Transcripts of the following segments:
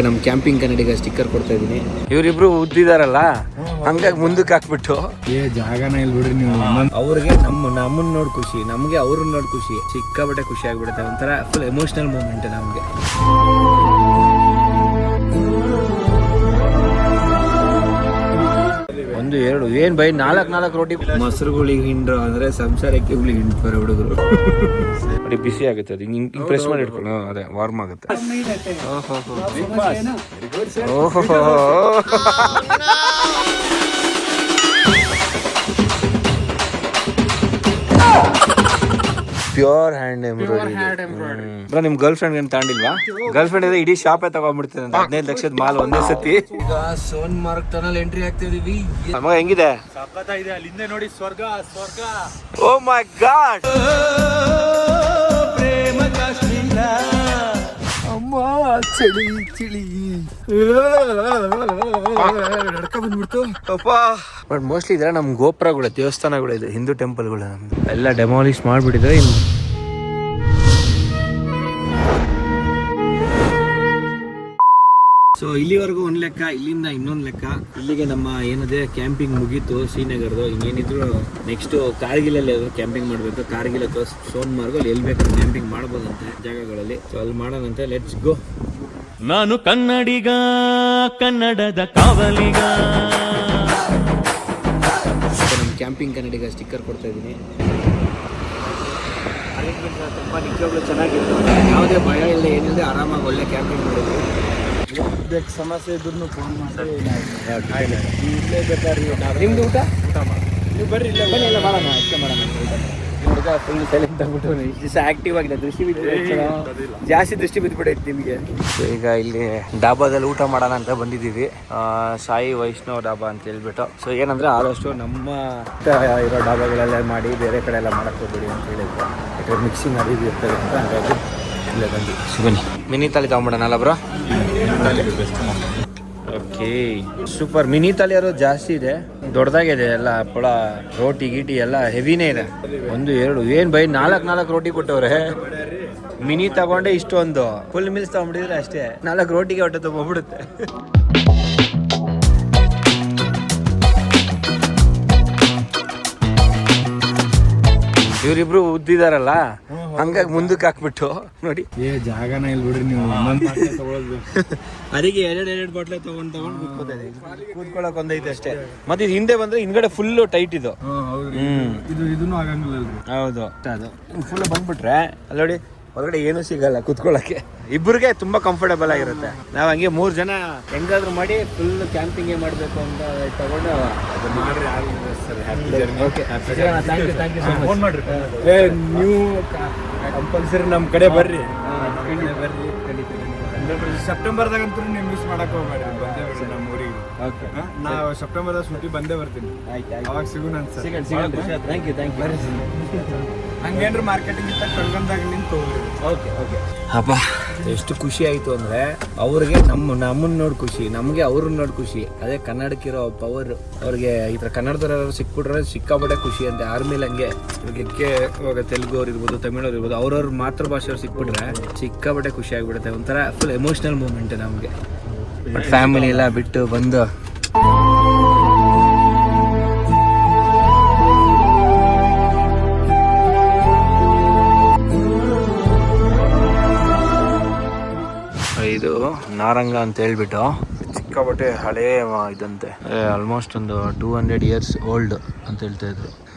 ನಮ್ ಕ್ಯಾಂಪಿಂಗ್ ಕನ್ನಡಿಗ ಸ್ಟಿಕ್ಕರ್ ಕೊಡ್ತಾ ಇದೀನಿ. ಇವರಿಬ್ರು ಉದ್ದಿದಾರಲ್ಲ ಹಂಗಾಗಿ ಮುಂದಕ್ಕೆ ಹಾಕ್ಬಿಟ್ಟು ಜಾಗನ ಇಲ್ಲಿ ಬಿಡ್ರಿ ನೀವು. ಅವ್ರಿಗೆ ನಮ್ಮನ್ನ ನೋಡಿ ಖುಷಿ, ನಮ್ಗೆ ಅವ್ರನ್ನ ನೋಡಿ ಖುಷಿ, ಸಿಕ್ಕಾಪಟ್ಟೆ ಖುಷಿ ಆಗ್ಬಿಡುತ್ತೆ. ಒಂಥರ ಫುಲ್ ಎಮೋಷನಲ್ ಮೂಮೆಂಟ್ ನಮ್ಗೆ. ಒಂದು ಎರಡು ಏನ್ ಬೈ ನಾಲ್ಕು ರೋಟಿ ಮೊಸರುಗಳಿಗೆ ಹಿಂಡ್ರು ಅಂದ್ರೆ ಸಂಸಾರಕ್ಕೆ ಹಿಂಡ್ತಾರೆ ಹುಡುಗರು. ನೋಡಿ ಬಿಸಿ ಆಗುತ್ತೆ, ಅದು ಹಿಂಗ್ ಪ್ರೆಸ್ ಮಾಡಿ ಇಟ್ಕೊಂಡು ಅದೇ ವಾರ್ಮ್ ಆಗುತ್ತೆ. ಓಹೋ ಪ್ಯೂರ್ ಹ್ಯಾಂಡ್ ಎಂಬ್ರಾಯ್ಡ್ರಿ. ನಿಮ್ ಗರ್ಲ್ ಫ್ರೆಂಡ್ ಏನ್ ತಗೊಂಡಿಲ್ವಾ? ಗರ್ಲ್ ಫ್ರೆಂಡ್ ಇದ್ರೆ ಇಡೀ ಶಾಪೇ ತಗೊಂಡ್ಬಿಡ್ತೇನೆ ಅಂತ 15 ಲಕ್ಷದ ಮಾಲ್ ಒಂದೇ ಸತಿ. ಈಗ ಸೋನ್ಮಾರ್ಗ್ ಟನಲ್ ಎಂಟ್ರಿ ಆಗ್ತಿದೀವಿ. ಮಗ ಹೆಂಗಿದೆ? ಇದೆ ಅಲ್ಲಿಂದ ನೋಡಿ ಸ್ವರ್ಗ. ಓ ಮೈ ಗಾಡ್, ಪ್ರೇಮ ಕಾಶ್ಮೀರ. ಅಮ್ಮ ಚಳಿ ನಡ್ಕ ಬಂದ್ಬಿಡ್ತು ಅಪ್ಪ. ಬಟ್ ಮೋಸ್ಟ್ಲಿ ಇದ್ರೆ ನಮ್ ಗೋಪುರಗಳು, ದೇವಸ್ಥಾನಗಳು, ಇದು ಹಿಂದೂ ಟೆಂಪಲ್ಗಳು ನಮ್ದು ಎಲ್ಲ ಡೆಮಾಲಿಷ್ ಮಾಡ್ಬಿಟ್ಟಿದ್ರೆ. ಸೊ ಇಲ್ಲಿವರೆಗೂ ಒಂದ್ ಲೆಕ್ಕ, ಇಲ್ಲಿಂದ ಇನ್ನೊಂದು ಲೆಕ್ಕ. ಇಲ್ಲಿಗೆ ನಮ್ಮ ಏನಿದೆ ಕ್ಯಾಂಪಿಂಗ್ ಮುಗೀತು ಶ್ರೀನಗರದು. ಇನ್ನೇನಿದ್ರು ನೆಕ್ಸ್ಟ್ ಕಾರ್ಗಿಲಲ್ಲಿ ಕ್ಯಾಂಪಿಂಗ್ ಮಾಡಬೇಕು. ಕಾರ್ಗಿಲ್ ಅಥವಾ ಸೋನ್ಮಾರ್ಗ್, ಅಲ್ಲಿ ಎಲ್ಲಿ ಬೇಕಾದ್ರೆ ಕ್ಯಾಂಪಿಂಗ್ ಮಾಡ್ಬೋದಂತೆ ಜಾಗಗಳಲ್ಲಿ. ಸೊ ಅಲ್ಲಿ ಮಾಡೋದಂತೆ. Let's go. ನಾನು ಕನ್ನಡಿಗ, ಕನ್ನಡದ ಕಾವಲಿಗ. ನಮ್ಮ ಕ್ಯಾಂಪಿಂಗ್ ಕನ್ನಡಿಗ ಸ್ಟಿಕ್ಕರ್ ಕೊಡ್ತಾ ಇದ್ದೀನಿ. ತುಂಬ ನಿಜವಾಗ್ಲೂ ಚೆನ್ನಾಗಿತ್ತು. ಯಾವುದೇ ಭಯ ಇಲ್ಲ, ಏನಿದೆ, ಆರಾಮಾಗಿ ಒಳ್ಳೆ ಕ್ಯಾಂಪಿಂಗ್ ಮಾಡಿದ್ವಿ. ಸಮಸ್ಯೆ ಇದ್ರು ಫೋನ್ ಮಾಡಿ ಇಲ್ಲೇ ಬೇಕಾದ್ರೆ ನಿಮ್ದು ಊಟ ಮಾಡಿ ನೀವು ಬರ್ರಿ, ಇಲ್ಲ ಬನ್ನಿ, ಎಲ್ಲ ಮಾಡೋಣ, ಅಷ್ಟೇ ಮಾಡೋಣ. ಹುಡುಗ ಫುಲ್ ಸೈಲೆಂಟ್ ಆಗ್ಬಿಟ್ಟು ಇಷ್ಟು ದಿವಸ ಆಕ್ಟಿವ್ ಆಗಿದೆ. ದೃಷ್ಟಿ ಜಾಸ್ತಿ ದೃಷ್ಟಿ ಬಿದ್ದುಬಿಟ್ಟೈತೆ ನಿಮಗೆ. ಈಗ ಇಲ್ಲಿ ಡಾಬಾದಲ್ಲಿ ಊಟ ಮಾಡೋಣ ಅಂತ ಬಂದಿದ್ದೀವಿ. ಸಾಯಿ ವೈಷ್ಣವ್ ಡಾಬಾ ಅಂತ ಹೇಳ್ಬಿಟ್ಟು. ಸೊ ಏನಂದ್ರೆ ಆದಷ್ಟು ನಮ್ಮ ಇರೋ ಡಾಬಾಗಳೆಲ್ಲ ಮಾಡಿ ಬೇರೆ ಕಡೆ ಎಲ್ಲ ಮಾಡಕ್ಕೆ ಹೋಗ್ಬೇಡಿ ಅಂತ ಹೇಳಿದ್ರು. ಯಾಕಂದ್ರೆ ಮಿಕ್ಸಿಂಗ್ ಅದು ಇರ್ತದೆ ಅಂತ. ಹಾಗಾಗಿ ಇಲ್ಲೇ ಬಂದು ಬನ್ನಿ ಮಿನಿ ತಾಲಿ ತಗೊಂಡ್ಬಿಡೋಣಲ್ಲ bro. Okay super. Mini thali ಯಾರು ಜಾಸ್ತಿ ಇದೆ, ದೊಡ್ಡದಾಗಿದೆ ಎಲ್ಲ. ಪುಳ ರೋಟಿ ಗೀಟಿ ಎಲ್ಲ ಹೆವಿನೇ ಇದೆ. ಒಂದು ಎರಡು ಏನ್ ಬೈ ನಾಲ್ಕು ರೋಟಿ ಕೊಟ್ಟವ್ರೆ. ಮಿನಿ ತಗೊಂಡೆ ಇಷ್ಟೊಂದು ಫುಲ್ ಮೀಲ್ಸ್ ತಗೊಂಡ್ಬಿಟ್ಟಿದ್ರೆ ಅಷ್ಟೇ 4 ರೋಟಿಗೆ ಹೊಟ್ಟೆ ತಗೊಂಡ್ಬಿಡುತ್ತೆ. ಇವರಿಬ್ರು ಉದ್ದಿದಾರಲ್ಲ ಹಂಗಾಗಿ ಮುಂದಕ್ಕೆ ಹಾಕ್ಬಿಟ್ಟು ನೋಡಿ. ಜಾಗನ ಇಲ್ಲಿ ಬಿಡ್ರಿ ನೀವು. ಅದಕ್ಕೆ ಎರಡು ಬಾಟ್ಲೆ ತಗೊಂಡು ಕೂತ್ಕೊಳ್ಳಕ್ ಒಂದೈತೆ ಅಷ್ಟೇ. ಮತ್ತೆ ಇದು ಹಿಂದೆ ಬಂದ್ರೆ ಹಿಂದ್ಗಡೆ ಫುಲ್ ಟೈಟ್ ಇದು. ಇದನ್ನು ಆಗಂಗಿಲ್ಲ ಅಲ್ರಿ. ಹೌದು, ಅದು ಫುಲ್ ಬಂದ್ಬಿಟ್ರೆ ಅಲ್ಲಿ ನೋಡಿ ಹೊರಗಡೆ ಏನು ಸಿಗಲ್ಲ ಕೂತ್ಕೊಳ್ಳಕ್ಕೆ. ಇಬ್ಬರಿಗೆ ತುಂಬಾ ಕಂಫರ್ಟಬಲ್ ಆಗಿರುತ್ತೆ. ನಾವ್ ಹಂಗೆ 3 ಜನ ಹೆಂಗಾದ್ರು ಮಾಡಿ ಫುಲ್ ಕ್ಯಾಂಪಿಂಗ್ ಮಾಡ್ಬೇಕು ಅಂತ ತಗೊಂಡು ಫೋನ್ ಮಾಡ್ರಿ. ನೀವು ಕಂಪಲ್ಸರಿ ನಮ್ಮ ಕಡೆ ಬರ್ರಿ. ಸೆಪ್ಟೆಂಬರ್ದಾಗಂತೂ ನೀವು ಮಿಸ್ ಮಾಡಕ್ ಹೋಗ್ಬೇಡ್ರಿ. ಬಂದೇ ಬರ್ರಿ ನಮ್ಮ ಊರಿಗೆ. ನಾವು ಸೆಪ್ಟೆಂಬರ್ದಾಗ ಸುಟ್ಟಿ ಬಂದೇ ಬರ್ತೀನಿ. ಅವಾಗ ಸಿಗೋಣ ಅಂತ. Thank you. ಹಂಗೇನ್ರಿ ಮಾರ್ಕೆಟಿಂಗ್ ಇತ್ತ ಕಳ್ಗಂದಾಗ ನಿಂತು ಓಕೆ. ಅಪ್ಪ ಎಷ್ಟು ಖುಷಿ ಆಯ್ತು ಅಂದ್ರೆ, ಅವ್ರಿಗೆ ನಮ್ಮನ್ನ ನೋಡಿ ಖುಷಿ, ನಮ್ಗೆ ಅವ್ರನ್ನ ನೋಡಿ ಖುಷಿ. ಅದೇ ಕನ್ನಡಕ್ಕಿರೋ ಪವರ್. ಅವ್ರಿಗೆ ಈ ಥರ ಕನ್ನಡದವ್ರು ಸಿಕ್ಬಿಟ್ರೆ ಸಿಕ್ಕಾಪಟ್ಟೆ ಖುಷಿ ಅಂತೆ. ಆರ್ಮಿಲಿ ಹಂಗೆ ಇವಾಗ ತೆಲುಗು ಅವ್ರು ಇರ್ಬೋದು, ತಮಿಳವ್ರು ಇರ್ಬೋದು, ಅವ್ರವ್ರ ಮಾತೃಭಾಷೆಯವ್ರು ಸಿಕ್ಬಿಟ್ರೆ ಸಿಕ್ಕಾಪಟ್ಟೆ ಖುಷಿ ಆಗ್ಬಿಡುತ್ತೆ. ಒಂಥರ ಫುಲ್ ಎಮೋಷನಲ್ ಮೂಮೆಂಟ್ ನಮಗೆ. ಬಟ್ ಫ್ಯಾಮಿಲಿ ಎಲ್ಲ ಬಿಟ್ಟು ಬಂದು ಇದು ನಾರಂಗ ಅಂತ ಹೇಳ್ಬಿಟ್ಟು ಸಿಕ್ಕಾಪಟ್ಟೆ ಹಳೇ ಇದಂತೆ. ಆಲ್ಮೋಸ್ಟ್ ಒಂದು 200 years ಓಲ್ಡ್ ಅಂತ ಹೇಳ್ತಾ ಇದ್ರು.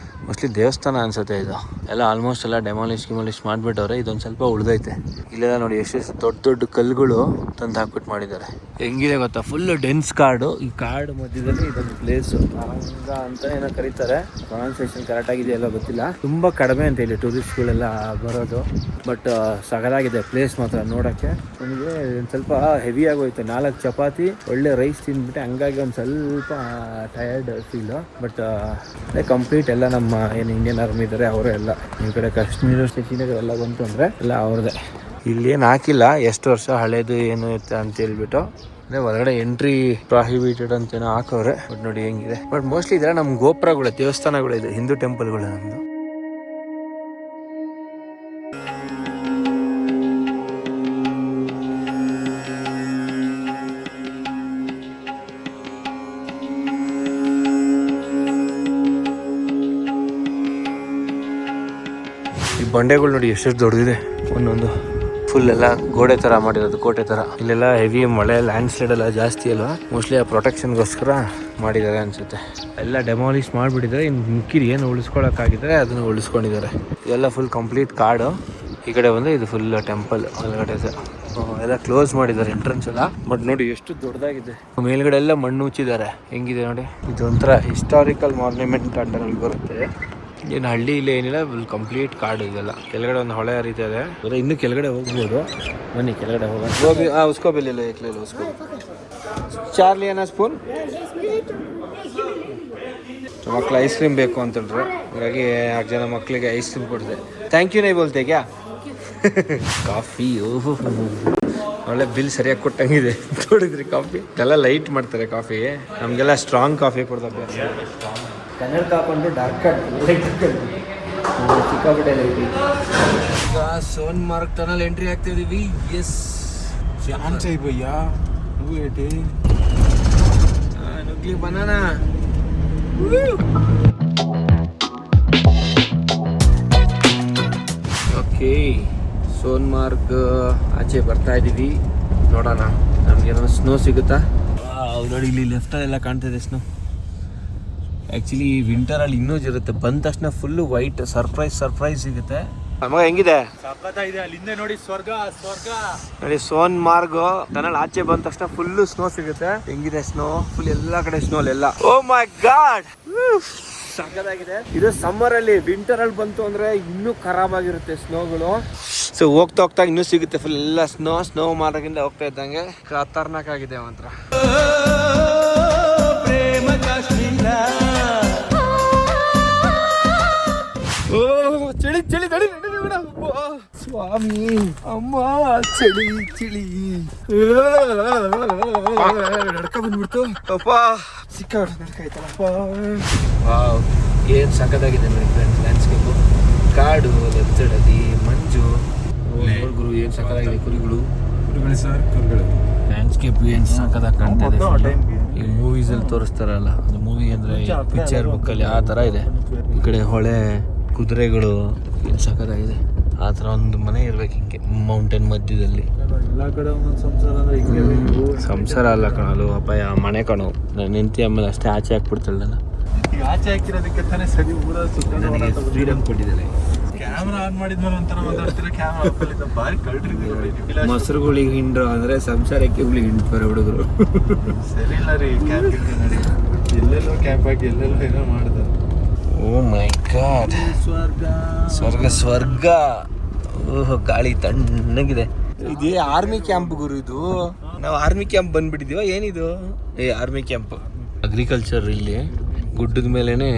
ಮೋಸ್ಟ್ಲಿ ದೇವಸ್ಥಾನ ಅನ್ಸುತ್ತೆ ಇದು. ಎಲ್ಲ ಆಲ್ಮೋಸ್ಟ್ ಎಲ್ಲ ಡೆಮಾಲಿಷ್ ಮಾಡಿಬಿಟ್ಟವ್ರೆ. ಇದೊಂದು ಸ್ವಲ್ಪ ಉಳ್ದೈತೆ. ಇಲ್ಲೆಲ್ಲ ನೋಡಿ ಎಷ್ಟು ದೊಡ್ಡ ಕಲ್ಲುಗಳು ತಂದು ಹಾಕ್ಬಿಟ್ಟು ಮಾಡಿದ್ದಾರೆ. ಹೆಂಗಿದೆ ಗೊತ್ತಾ, ಫುಲ್ ಡೆನ್ಸ್ ಕಾಡು. ಈ ಕಾಡು ಮಧ್ಯದಲ್ಲಿ ಇದೊಂದು ಪ್ಲೇಸು ನಾರಂಗ ಅಂತ ಏನೋ ಕರೀತಾರೆ. ಪ್ರೊನೌನ್ಸಿಯೇಷನ್ ಕರೆಕ್ಟ್ ಆಗಿದೆಯಲ್ಲ ಗೊತ್ತಿಲ್ಲ. ತುಂಬ ಕಡಿಮೆ ಅಂತ ಇಲ್ಲಿ ಟೂರಿಸ್ಟ್ಗಳೆಲ್ಲ ಬರೋದು. ಬಟ್ ಸಗದಾಗಿದೆ ಪ್ಲೇಸ್ ಮಾತ್ರ ನೋಡೋಕ್ಕೆ. ನನಗೆ ಒಂದು ಸ್ವಲ್ಪ ಹೆವಿ ಆಗೋಯ್ತು. 4 ಚಪಾತಿ ಒಳ್ಳೆ ರೈಸ್ ತಿಂದ್ಬಿಟ್ಟೆ. ಹಂಗಾಗಿ ಒಂದು ಸ್ವಲ್ಪ ಟಯರ್ಡ್ ಫೀಲು. ಬಟ್ ಕಂಪ್ಲೀಟ್ ಎಲ್ಲ ನಮ್ಮ ಏನು ಇಂಡಿಯನ್ ಆರ್ಮಿ ಇದ್ದಾರೆ ಅವರೇ ಎಲ್ಲ. ಈ ಕಡೆ ಕಾಶ್ಮೀರ ಶ್ರೀನಗರ ಎಲ್ಲ ಬಂತು ಅಂದರೆ ಎಲ್ಲ ಅವ್ರದ್ದೇ. ಇಲ್ಲೇನು ಹಾಕಿಲ್ಲ ಎಷ್ಟು ವರ್ಷ ಹಳೇದು ಏನು ಇರುತ್ತೆ ಅಂತ ಹೇಳ್ಬಿಟ್ಟು. ಅಂದರೆ ಹೊರಗಡೆ ಎಂಟ್ರಿ ಪ್ರಾಹಿಬಿಟೆಡ್ ಅಂತೇನೋ ಹಾಕವ್ರೆ. ಬಟ್ ನೋಡಿ ಹೆಂಗಿದೆ. ಬಟ್ ಮೋಸ್ಟ್ಲಿ ಇದ್ರೆ ನಮ್ಮ ಗೋಪುರಗಳು, ದೇವಸ್ಥಾನಗಳು, ಇದು ಹಿಂದೂ ಟೆಂಪಲ್ಗಳು ನಮ್ಮದು. ಬಂಡೆಗಳು ನೋಡಿ ಎಷ್ಟು ದೊಡ್ಡದಿದೆ, ಒಂದೊಂದು ಫುಲ್ ಎಲ್ಲ ಗೋಡೆ ಥರ ಮಾಡಿರೋದು, ಕೋಟೆ ಥರ. ಇಲ್ಲೆಲ್ಲ ಹೆವಿ ಮಳೆ ಲ್ಯಾಂಡ್ ಸ್ಲೈಡ್ ಎಲ್ಲ ಜಾಸ್ತಿ ಅಲ್ವಾ, ಮೋಸ್ಟ್ಲಿ ಆ ಪ್ರೊಟೆಕ್ಷನ್ಗೋಸ್ಕರ ಮಾಡಿದ್ದಾರೆ ಅನ್ಸುತ್ತೆ. ಎಲ್ಲ ಡೆಮಾಲಿಷ್ ಮಾಡಿಬಿಟ್ಟಿದ್ದಾರೆ, ಇನ್ನು ಮಿಕ್ಕಿರಿ ಏನು ಉಳಿಸ್ಕೊಳಕ್ಕಾಗಿದ್ರೆ ಅದನ್ನು ಉಳಿಸ್ಕೊಂಡಿದ್ದಾರೆ. ಇದೆಲ್ಲ ಫುಲ್ ಕಂಪ್ಲೀಟ್ ಕಾಡು. ಈ ಕಡೆ ಬಂದರೆ ಇದು ಫುಲ್ ಟೆಂಪಲ್ ಒಳಗಡೆ ಎಲ್ಲ ಕ್ಲೋಸ್ ಮಾಡಿದ್ದಾರೆ ಎಂಟ್ರೆನ್ಸ್ ಎಲ್ಲ. ಬಟ್ ನೋಡಿ ಎಷ್ಟು ದೊಡ್ಡದಾಗಿದೆ, ಮೇಲ್ಗಡೆ ಎಲ್ಲ ಮಣ್ಣು ಮುಚ್ಚಿದ್ದಾರೆ. ಹೆಂಗಿದೆ ನೋಡಿ, ಇದೊಂಥರ ಹಿಸ್ಟಾರಿಕಲ್ ಮಾನ್ಯುಮೆಂಟ್ ಅಂಡರಲ್ಲಿ ಬರುತ್ತೆ. ಏನು ಹಳ್ಳಿ ಇಲ್ಲ ಏನಿಲ್ಲ, ಫುಲ್ ಕಂಪ್ಲೀಟ್ ಕಾಡು ಇದೆಲ್ಲ. ಕೆಳಗಡೆ ಒಂದು ಹೊಳೆ ಹರಿತಾ ಇದೆ, ಇನ್ನೂ ಕೆಳಗಡೆ ಹೋಗ್ಬೋದು. ಬನ್ನಿ ಕೆಳಗಡೆ ಹೋಗೋಣ. ಗೋಬಿ ಉಸ್ಕೋ ಬಿಲ್ ಇಲ್ಲ, ಏಕ್ಲಿಲ್ಲ ಉಸ್ಕೋ. ಚಾರ್ಲಿ ಏನೋ ಸ್ಪೂನ್. ಮಕ್ಳು ಐಸ್ ಕ್ರೀಮ್ ಬೇಕು ಅಂತೇಳ್ರು, ಹಾಗಾಗಿ 4 ಜನ ಮಕ್ಕಳಿಗೆ ಐಸ್ ಕ್ರೀಮ್ ಕೊಡಿದೆ. ಥ್ಯಾಂಕ್ ಯು ನೈ ಬೋಲ್ತೆ ಕ್ಯಾ. ಕಾಫಿ ಒಳ್ಳೆ ಬಿಲ್ ಸರಿಯಾಗಿ ಕೊಟ್ಟಂಗಿದೆ. ನೋಡಿದ್ರಿ ಕಾಫಿ ಎಲ್ಲ ಲೈಟ್ ಮಾಡ್ತಾರೆ ಕಾಫಿ, ನಮಗೆಲ್ಲ ಸ್ಟ್ರಾಂಗ್ ಕಾಫಿ ಕೊಡ್ತಾರೆ. ಕನ್ನಡ ಹಾಕೊಂಡು ಡಾರ್ಕ್ ಸಿಕ್ಕಾಪಟ್ಟೆ ಲೈಟ್. ಈಗ ಸೋನ್ಮಾರ್ಗ್ ಟನಲ್ ಎಂಟ್ರಿ ಆಗ್ತಿದೀವಿ. ಎಸ್ ಚಾನ್ಸ್ ಐ ಭಯ್ಯ, ನುಗ್ಲಿ ಬನಾನಾ. ಓಕೆ, ಸೋನ್ಮಾರ್ಗ್ ಆಚೆ ಬರ್ತಾ ಇದ್ದೀವಿ. ನೋಡೋಣ ನಮ್ಗೆ ಏನಾದ್ರು ಸ್ನೋ ಸಿಗುತ್ತಾ. ನೋಡಿ ಇಲ್ಲಿ ಲೆಫ್ಟಲ್ಲೆಲ್ಲ ಕಾಣ್ತಿದೆ ಸ್ನೋ. ಆ್ಯಕ್ಚುಲಿ ವಿಂಟರಲ್ಲಿ ಇನ್ನೂ ಇರುತ್ತೆ, ಬಂದ ತಕ್ಷಣ ಫುಲ್ಲು ವೈಟ್ ಸರ್ಪ್ರೈಸ್ ಸಿಗುತ್ತೆ. ನಮಗ ಹೆಂಗಿದೆ ಅಲ್ಲಿಂದ ನೋಡಿ, ಸ್ವರ್ಗ ಸ್ವರ್ಗ ನೋಡಿ. ಸೋನ್ಮಾರ್ಗ್ ಟನಲ್ ಆಚೆ ಬಂದ ತಕ್ಷಣ ಫುಲ್ಲು ಸ್ನೋ ಸಿಗುತ್ತೆ. ಹೆಂಗಿದೆ ಸ್ನೋ, ಫುಲ್ ಎಲ್ಲ ಕಡೆ ಸ್ನೋ ಎಲ್ಲ. ಓ ಮೈ ಗಾಡ್, ಸಕ್ಕತ್ತಾಗಿದೆ. ಇದು ಸಮ್ಮರ್ ಅಲ್ಲಿ, ವಿಂಟರ್ ಅಲ್ಲಿ ಬಂತು ಅಂದ್ರೆ ಇನ್ನೂ ಖರಾಬ್ ಆಗಿರುತ್ತೆ ಸ್ನೋಗಳು. ಸೊ ಹೋಗ್ತಾ ಇನ್ನೂ ಸಿಗುತ್ತೆ ಫುಲ್ ಎಲ್ಲ ಸ್ನೋ ಮಾರ್ಗಿಂದ ಹೋಗ್ತಾ ಇದ್ದಂಗೆ ಖತರ್ನಾಕ್ ಆಗಿದೆ ಮಾತ್ರ. ಪ್ರೇಮ ಕಾಶ್ಮೀರ. ಓ ಚಳಿ ಚಳಿ ತಡಿ ಸ್ವಾಮಿ, ಅಮ್ಮ ಚಳಿ ಚಳಿ ನಡ್ಕ ಬಂದ್ಬಿಡ್ತು ಅಪ್ಪ, ಸಿಕ್ಕ ನಡ್ಕ ಆಯ್ತಲ್ಲಪ್ಪ. ವಾವ್, ಏನ್ ಸಕ್ಕತ್ತಾಗಿದೆ ನೋಡಿ ಫ್ರೆಂಡ್ಸ್ ಲ್ಯಾಂಡ್ಸ್ಕೇಪು. ಕಾಡು, ಲೆಫ್ಟ್ ಸೈಡಲ್ಲಿ ಮಂಜು, ಗುರು ಏನ್ ಸಕ್ಕತ್ತಾಗಿದೆ. ಕುರಿಗಳು ಲ್ಯಾಂಡ್ಸ್ಕೇಪ್ ಏನ್ ಸಕ್ಕತ್ತಾಗಿ ಕಾಣ್ತಾ ಇದೆ. ಈ ಮೂವೀಸ್ ಅಲ್ಲಿ ತೋರಿಸ್ತಾರಲ್ಲ, ಅದು ಮೂವಿ ಅಂದ್ರೆ ಪಿಕ್ಚರ್ ಬುಕ್ಕಲ್ಲಿ ಆ ಥರ ಇದೆ. ಈ ಕಡೆ ಹೊಳೆ, ಕುದುರೆಗಳು, ಏನು ಸಕ್ಕತ್ತಾಗಿದೆ. ಆ ಥರ ಒಂದು ಮನೆ ಇರ್ಬೇಕು ಹಿಂಗೆ ಮೌಂಟೇನ್ ಮಧ್ಯದಲ್ಲಿ. ಎಲ್ಲ ಕಡೆ ಒಂದೊಂದು ಸಂಸಾರ ಅಂದ್ರೆ ಹಿಂಗೆ. ಸಂಸಾರ ಅಲ್ಲ ಕಣಲು ಅಪಾಯ, ಮನೆ ಕಣು. ನಾನು ನಿಂತಿ ಆಮೇಲೆ ಅಷ್ಟೇ ಆಚೆ ಹಾಕ್ಬಿಡ್ತಾಳೆ. ನಾನು ಆಚೆ ಹಾಕಿರೋದಕ್ಕೆ ತಾನೇ ಸರಿ ಊರ ನನಗೆ ಫ್ರೀಡಮ್ ಕೊಟ್ಟಿದ್ದಾರೆ. ಕ್ಯಾಮ್ರಾ ಆನ್ ಮಾಡಿದ್ಮೇಲೆ ಒಂಥರ ಮಾತಾಡ್ತೀರ, ಕ್ಯಾಮ್ರಾ ಆಫ್ ಅಲ್ಲಿ ಭಾರಿ ಕಳ್ರಿ. ಮೊಸರುಗಳಿಗೆ ಹಿಂಡ್ರು ಅಂದ್ರೆ ಸಂಸಾರಕ್ಕೆ ಹುಳಿ ಹಿಂಡ್ತಾರೆ ಹುಡುಗರು. ಸರಿ ಇಲ್ಲ ರೀ, ಕ್ಯಾಂಪ್ ನೋಡಿ ಎಲ್ಲೆಲ್ಲೋ ಕ್ಯಾಂಪ್ ಹಾಕಿ ಎಲ್ಲೆಲ್ಲೋ ಏನೋ ಮಾಡಿದ್ರು. ಓ ಮೈ ಗಾಡ್, ಸ್ವರ್ಗ. ಓಹ್ ಗಾಳಿ ತಣ್ಣಗಿದೆ. ಇದೇ ಆರ್ಮಿ ಕ್ಯಾಂಪ್ ಗುರು. ಇದು ನಾವು ಆರ್ಮಿ ಕ್ಯಾಂಪ್ ಬಂದ್ಬಿಟ್ಟಿದೀವ ಏನಿದು? Army camp. ಅಗ್ರಿಕಲ್ಚರ್ ಇಲ್ಲಿ ಗುಡ್ಡದ ಮೇಲೇನೆ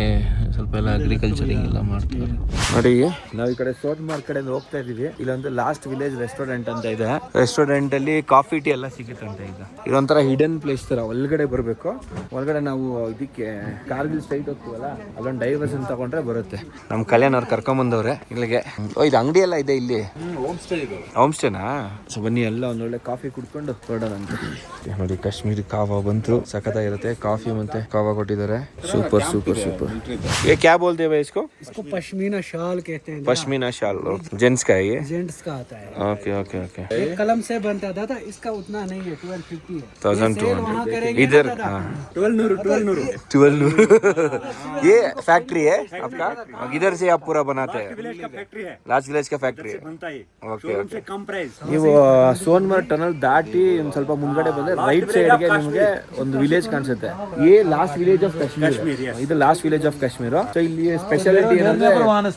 ಸ್ವಲ್ಪ ಎಲ್ಲ ಅಗ್ರಿಕಲ್ಚರಿಂಗ್ ಎಲ್ಲ ಮಾಡ್ತಾರೆ ನೋಡಿ. ನಾವು ಈ ಕಡೆ ಸೋನ್ಮಾರ್ಗ್ ಕಡೆ ಹೋಗ್ತಾ ಇದೀವಿ. ಇಲ್ಲೊಂದು ಲಾಸ್ಟ್ ವಿಲೇಜ್ ರೆಸ್ಟೋರೆಂಟ್ ಅಂತ ಇದೆ. ರೆಸ್ಟೋರೆಂಟ್ ಅಲ್ಲಿ ಕಾಫಿ ಟೀ ಎಲ್ಲ ಸಿಗುತ್ತಂತೆ. ಈಗ ಇದೊಂಥರ ಹಿಡನ್ ಪ್ಲೇಸ್ ತರ, ಒಳಗಡೆ ಬರಬೇಕು. ಒಳಗಡೆ ನಾವು ಇದಕ್ಕೆ ಕಾರ್ಗಿಲ್ ಸ್ಟ್ರೈಟ್ ಹೋಗ್ತೀವಲ್ಲ, ಅಲ್ಲೊಂದು ಡೈವರ್ಷನ್ ತಗೊಂಡ್ರೆ ಬರುತ್ತೆ. ನಮ್ಮ ಕಲ್ಯಾಣ್ ಅವ್ರು ಕರ್ಕೊಂಬಂದವ್ರೆ ಇಲ್ಲಿಗೆ. ಇದು ಅಂಗಡಿ ಎಲ್ಲ ಇದೆ ಇಲ್ಲಿ, ಹೋಮ್ ಸ್ಟೇನಾ? ಸೊ ಬನ್ನಿ ಎಲ್ಲ ಒಂದೊಳ್ಳೆ ಕಾಫಿ ಕುಡ್ಕೊಂಡು ಹೊರಡೋಣ ಅಂತ. ನೋಡಿ ಕಾಶ್ಮೀರಿ ಕಾವಾ ಬಂತು, ಸಖತ್ತಾಗಿರುತ್ತೆ. ಕಾಫಿ ಮತ್ತೆ ಕಾವಾ ಕೊಟ್ಟಿದ್ದಾರೆ. Super super super. ये क्या बोलते हैं भाई इसको? इसको पश्मीना शाल कहते हैं। पश्मीना शाल जेंट्स का है ये? जेंट्स का आता है। Okay okay okay. एक कलम से बनता था, इसका उतना नहीं है, 1250 है। 1200 इधर 1200 ये फैक्ट्री है आपका? इधर से आप पूरा बनाते हैं? लास्ट विलेज का फैक्ट्री है। Okay okay. ನೀವು ಸೋನ್ಮಾರ್ಗ್ ಟನಲ್ ದಾಟಿ ಒಂದು ಸ್ವಲ್ಪ ಮುಂದ್ಗಡೆ ಬಂದ್ರೆ ರೈಟ್ ಸೈಡ್ಗೆ ನಿಮಗೆ ಒಂದು ವಿಲೇಜ್ ಕಾಣಿಸುತ್ತೆ. ये लास्ट विलेज ऑफ कश्मीर, ಇದು last village of Kashmir. So ಇಲ್ಲಿ ಸ್ಪೆಷಾಲಿಟಿ ಏನಂದ್ರೆ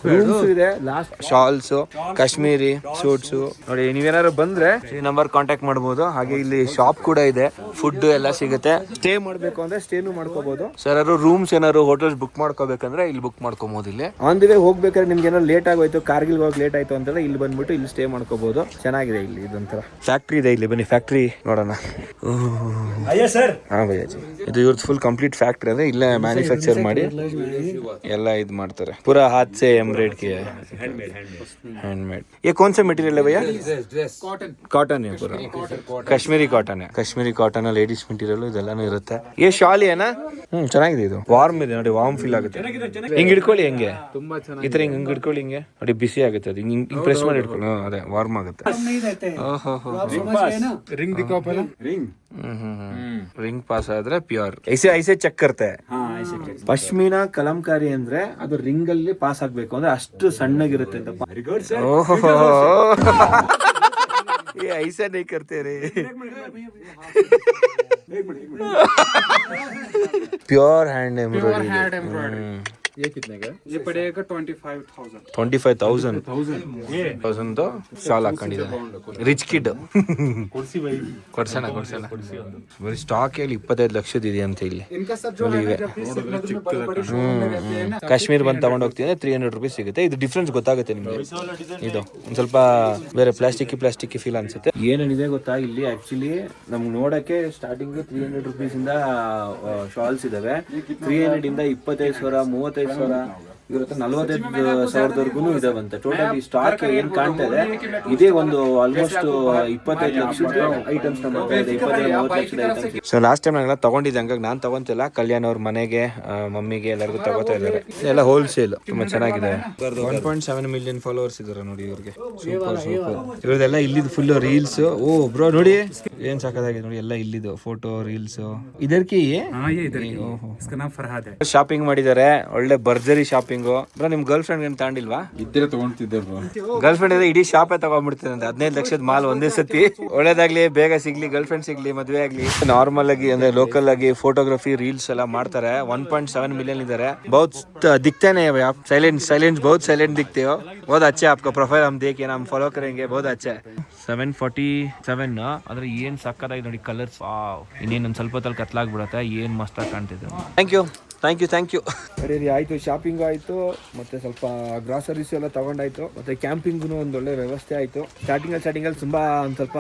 ರೂಮ್ಸ್ ಇದೆ, ಲಾಸ್ಟ್ ಶಾಲ್ಸ್, ಕಾಶ್ಮೀರಿ ಸೂಟ್ಸ್. ನೋಡಿ ನೀವೇನಾದ್ರು ಬಂದ್ರೆ ಈ ನಂಬರ್ ಕಾಂಟ್ಯಾಕ್ಟ್ ಮಾಡಬಹುದು. ಹಾಗೆ ಇಲ್ಲಿ ಶಾಪ್ ಕೂಡ ಇದೆ, ಫುಡ್ ಎಲ್ಲ ಸಿಗುತ್ತೆ. ಸ್ಟೇ ಮಾಡ್ಬೇಕು ಅಂದ್ರೆ ಸ್ಟೇನು ಮಾಡ್ಕೋಬಹುದು. ಸರ್ ರೂಮ್ಸ್ ಏನಾದ್ರು ಹೋಟೆಲ್ಸ್ ಬುಕ್ ಮಾಡ್ಕೋಬೇಕಂದ್ರೆ ಇಲ್ಲಿ ಬುಕ್ ಮಾಡ್ಕೋಬಹುದು. ಇಲ್ಲಿ ಆನ್ ದಿ ವೇ ಹೋಗ್ಬೇಕಾದ್ರೆ ನಿಮ್ಗೆ ಏನಾದ್ರು ಲೇಟ್ ಆಗೋಯ್ತು, ಕಾರ್ಗಿಲ್ ಹೋಗಿ ಲೇಟ್ ಆಯ್ತು ಅಂತೆಲ್ಲ ಇಲ್ಲಿ ಬಂದ್ಬಿಟ್ಟು ಇಲ್ಲಿ ಸ್ಟೇ ಮಾಡ್ಕೋಬಹುದು. ಚೆನ್ನಾಗಿದೆ. ಇಲ್ಲಿ ಇದೊಂಥರ ಫ್ಯಾಕ್ಟ್ರಿ ಇದೆ. ಇಲ್ಲಿ ಬನ್ನಿ ಫ್ಯಾಕ್ಟ್ರಿ ನೋಡೋಣ. ಹಾ ಭಯ್ಯಾಜಿ, ಇದು ಇವ್ರದ್ದು ಫುಲ್ ಕಂಪ್ಲೀಟ್ ಫ್ಯಾಕ್ಟ್ರಿ ಅಂದ್ರೆ ಇಲ್ಲೇ ಮ್ಯಾನುಫ್ಯಾಕ್ಚರ್ ಮಾಡಿ ಎಲ್ಲ ಇದು ಮಾಡ್ತಾರೆ पूरा हाथ से एम्ब्रॉयड किया है हैंडमेड ये कौन सा मटेरियल है भैया कॉटन है पूरा कश्मीरी कॉटन है कश्मीरी कॉटन ಲೇಡೀಸ್ ಮೆಟೀರಿಯಲ್ ಇದೆಲ್ಲಾನು ಇರುತ್ತೆ ये ಶಾಲ್ ಏನಾ ಚೆನ್ನಾಗಿದೆ ಇದು ವಾರ್ಮ್ ಇದೆ ನೋಡಿ ವಾರ್ಮ್ ಫೀಲ್ ಆಗುತ್ತೆ ಹಿಂಗ್ ಹಿಡ್ಕೊಳ್ಳಿ ಹೆಂಗೆ ಈ ತರ ಹಿಂಗ್ ಹಿಡ್ಕೊಳ್ಳಿ ಹಿಂಗೆ ನೋಡಿ ಬಿಸಿ ಆಗುತ್ತೆ ಅದು ಹಿಂಗ್ ಪ್ರೆಸ್ ಮಾಡಿ ಹಿಡ್ಕೊಳ್ಳಿ ಅದೇ ವಾರ್ಮ್ ಆಗುತ್ತೆ नहीं रहते हैं ಓಹೋ आप समझ गए ना रिंग दिखाओ पहले रिंग ರಿಂಗ್ ಪಾಸ್ ಆದ್ರೆ ಪ್ಯೂರ್ ಐಸೆ ಐಸೆ ಚೆಕ್ ಕರ್ತೆ ಪಶ್ಮಿನಾ ಕಲಂಕಾರಿ ಅಂದ್ರೆ ಅದು ರಿಂಗ್ ಅಲ್ಲಿ ಪಾಸ್ ಆಗ್ಬೇಕು ಅಂದ್ರೆ ಅಷ್ಟು ಸಣ್ಣಗಿರುತ್ತೆ ಅಂತ ಓಹೋ ये ऐसा नहीं करते रे प्योर हैंड एम्ब्रॉयडरी ये कितने का ये पड़ेगा 25,000 25,000 ಶಾಲ್ ಹಾಕೊಂಡಿದ್ದಾನೆ ರಿಚ್ ಕಿಡ್ ಕೊಡ್ಸೋಣ ಬರೀ ಸ್ಟಾಕ್ ಹೇಳಿ 25 ಲಕ್ಷದ ಇದೆ ಅಂತ ಇಲ್ಲಿ ಕಾಶ್ಮೀರ್ ಬಂದು ತಗೊಂಡು ಹೋಗ್ತೀನಿ 300 ರೂಪೀಸ್ ಸಿಗುತ್ತೆ ಇದು ಡಿಫ್ರೆನ್ಸ್ ಗೊತ್ತಾಗುತ್ತೆ ನಿಮ್ಗೆ ಇದು ಒಂದ್ ಸ್ವಲ್ಪ ಬೇರೆ ಪ್ಲಾಸ್ಟಿಕ್ ಫೀಲ್ ಅನ್ಸುತ್ತೆ ಏನೇನಿದೆ ಗೊತ್ತಾ ಇಲ್ಲಿ ಆಕ್ಚುಲಿ ನಮ್ಗೆ ನೋಡಕ್ಕೆ ಸ್ಟಾರ್ಟಿಂಗ್ 300 ರೂಪೀಸ್ ಇಂದ ಶಾಲ್ಸ್ ಇದಾವೆ 300 ಇಂದ 25,000 35,000 ಇರುತ್ತೆ 45,000ವರೆಗೂ ಇದಾವಂತೆ ಟೋಟಲ್ ಈ ಸ್ಟಾಕ್ ಏನ್ ಕಾಣ್ತಾ ಇದೆ ಇದೇ ಒಂದು ಆಲ್ಮೋಸ್ಟ್ 25 ಲಕ್ಷದ ಐಟಮ್ಸ್ ಸೊ ಲಾಸ್ಟ್ ಟೈಮ್ ನಾನೆಲ್ಲ ತಗೊಂಡಿದ್ದೆ ಹಂಗಾಗಿ ನಾನು ತಗೊಂತಿಲ್ಲ ಕಲ್ಯಾಣ್ ಅವ್ರ ಮನೆಗೆ ಮಮ್ಮಿಗೆ ಎಲ್ಲರಿಗೂ ತಗೋತಾ ಇದ್ದಾರೆ ಎಲ್ಲ ಹೋಲ್ಸೇಲ್ ತುಂಬಾ ಚೆನ್ನಾಗಿದೆ 1.7 ಮಿಲಿಯನ್ ಫಾಲೋವರ್ಸ್ ಇದಾರೆ ನೋಡಿ ಇವ್ರಿಗೆ ಸೂಪರ್ ಇವ್ರದೆಲ್ಲ ಇಲ್ಲಿದ್ದು ಫುಲ್ ರೀಲ್ಸ್ ಓ ಬ್ರೋ ನೋಡಿ ಏನ್ ಸಾಕಾಗಿದೆ ನೋಡಿ ಎಲ್ಲ ಇಲ್ಲಿದ್ದು ಫೋಟೋ ರೀಲ್ಸ್ ಇದರ್ಕಿ ಶಾಪಿಂಗ್ ಮಾಡಿದ್ದಾರೆ ಒಳ್ಳೆ ಭರ್ಜರಿ ಶಾಪಿಂಗ್ ಬ್ರೋ ನಿಮ್ ಗರ್ಲ್ ಫ್ರೆಂಡ್ ಏನ್ ತಗೊಂಡಿಲ್ವಾ ಇದ್ರೆ ತಗೊಂತಿದ್ದೆ ಗರ್ಲ್ ಫ್ರೆಂಡ್ ಇದ್ರೆ ಇಡೀ ಶಾಪೇ ತಗೊಂಡ್ಬಿಡ್ತೀನಿ 15 ಲಕ್ಷದ ಮಾಲ್ ಒಂದೇ ಸತಿ ಒಳ್ಳೇದಾಗ್ಲಿ ಬೇಗ ಸಿಗ್ಲಿ ಗರ್ಲ್ ಫ್ರೆಂಡ್ ಸಿಗ್ಲಿ ಮದ್ವೆ ಆಗ್ಲಿ ನಾರ್ಮಲ್ ಆಗಿ ಅಂದ್ರೆ ಲೋಕಲ್ ಆಗಿ ಫೋಟೋಗ್ರಫಿ ರೀಲ್ಸ್ ಎಲ್ಲ ಮಾಡ್ತಾರೆ 1.7 मिलियन इधर बहुत दिखते नहीं है भाई आप साइलेंट बहुत साइलेंट दिखते हो बहुत अच्छा है आपका प्रोफाइल हम देख हम फॉलो करेंगे बहुत अच्छा है 747 ಅಂದ್ರೆ ಏನ್ ಸಕ್ಕತ್ತಾಗಿ ನೋಡಿ ಕಲರ್ಸ್ ಇನ್ನೇನು ಸ್ವಲ್ಪ ಹೊತ್ತಲ್ಲಿ ಕತ್ಲಾಗ್ಬಿಡುತ್ತೆ ಏನ್ ಮಸ್ತಾಗಿ ಕಾಣ್ತಿದೆ ಥ್ಯಾಂಕ್ ಯು ಅದೇ ಆಯ್ತು ಶಾಪಿಂಗ್ ಆಯ್ತು ಮತ್ತೆ ಸ್ವಲ್ಪ ಗ್ರಾಸರೀಸ್ ಎಲ್ಲ ತಗೊಂಡಾಯ್ತು ಮತ್ತೆ ಕ್ಯಾಂಪಿಂಗ್ನು ಒಂದು ಒಳ್ಳೆ ವ್ಯವಸ್ಥೆ ಆಯ್ತು ಸ್ಟಾರ್ಟಿಂಗ್ ಅಲ್ಲಿ ತುಂಬಾ ಒಂದ್ ಸ್ವಲ್ಪ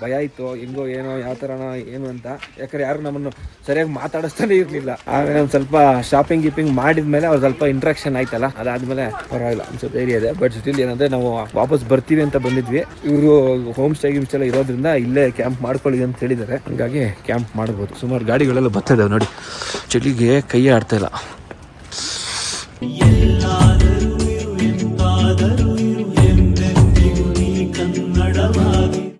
ಭಯ ಇತ್ತು ಹೆಂಗೋ ಏನೋ ಯಾವ ತರನೋ ಏನು ಅಂತ ಯಾಕಂದ್ರೆ ಯಾರು ನಮ್ಮನ್ನು ಸರಿಯಾಗಿ ಮಾತಾಡಿಸ್ತಾನೆ ಇರ್ಲಿಲ್ಲ ಆಮೇಲೆ ಒಂದ್ ಸ್ವಲ್ಪ ಶಾಪಿಂಗ್ ಗೀಪಿಂಗ್ ಮಾಡಿದ್ಮೇಲೆ ಅವ್ರು ಸ್ವಲ್ಪ ಇಂಟ್ರಾಕ್ಷನ್ ಆಯ್ತಲ್ಲ ಅದಾದ್ಮೇಲೆ ಪರವಾಗಿಲ್ಲ ಸ್ವಲ್ಪ ಧೈರ್ಯ ಇದೆ ಬಟ್ ಸ್ಟಿಲ್ ಏನಂದ್ರೆ ನಾವು ವಾಪಸ್ ಬರ್ತೀವಿ ಅಂತ ಬಂದಿದ್ವಿ ಇವರು ಹೋಮ್ ಸ್ಟೇ ಎಲ್ಲ ಇರೋದ್ರಿಂದ ಇಲ್ಲೇ ಕ್ಯಾಂಪ್ ಮಾಡ್ಕೊಳ್ಳಿ ಅಂತ ಹೇಳಿದ್ದಾರೆ ಹಂಗಾಗಿ ಕ್ಯಾಂಪ್ ಮಾಡ್ಬೋದು ಸುಮಾರು ಗಾಡಿಗಳೆಲ್ಲ ಬರ್ತಾ ಇದಾವೆ ನೋಡಿ ಚಳಿಗೆ ಕೈ ಆಡ್ತಾ ಇಲ್ಲ